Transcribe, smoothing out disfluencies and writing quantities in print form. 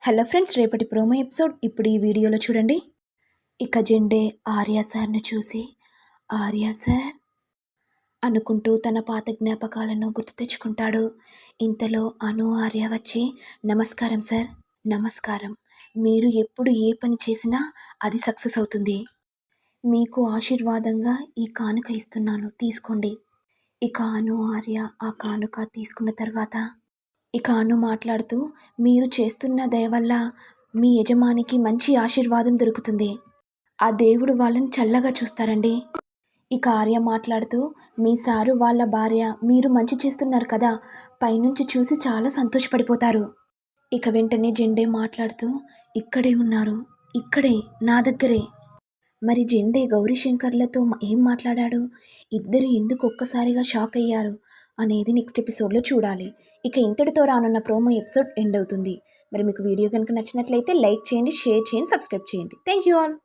Hello friends, రేపటి promo episode ఇప్పుడు ఈ వీడియోలో చూడండి. ఇక జెండే ఆర్య సార్ను చూసి ఆర్య సార్ అనుకుంటూ తన పాత జ్ఞాపకాలను గుర్తు తెచ్చుకుంటాడు. ఇంతలో అను ఆర్య వచ్చి నమస్కారం సార్. నమస్కారం. మీరు ఎప్పుడు ఏ పని చేసినా అది సక్సెస్ అవుతుంది. మీకు ఆశీర్వాదంగా ఈ కానుక ఇస్తున్నాను, తీసుకోండి. ఇక అను ఆర్య ఆ కానుక తీసుకున్న తర్వాత ఇక అను మాట్లాడుతూ మీరు చేస్తున్న దయ వల్ల మీ యజమానికి మంచి ఆశీర్వాదం దొరుకుతుంది. ఆ దేవుడు వాళ్ళని చల్లగా చూస్తారండి. ఇక ఆర్య మాట్లాడుతూ మీ సారు వాళ్ళ భార్య మీరు మంచి చేస్తున్నారు కదా, పైనుంచి చూసి చాలా సంతోషపడిపోతారు. ఇక వెంటనే జెండే మాట్లాడుతూ ఇక్కడే ఉన్నారు, ఇక్కడే నా దగ్గరే. మరి జెండే గౌరీశంకర్లతో ఏం మాట్లాడాడు, ఇద్దరు ఎందుకు ఒక్కసారిగా షాక్ అయ్యారు అనేది నెక్స్ట్ ఎపిసోడ్లో చూడాలి. ఇక ఇంతటితో రానున్న ప్రోమో ఎపిసోడ్ ఎండ్ అవుతుంది. మరి మీకు వీడియో కనుక నచ్చినట్లయితే లైక్ చేయండి, షేర్ చేయండి, సబ్స్క్రైబ్ చేయండి. Thank you all.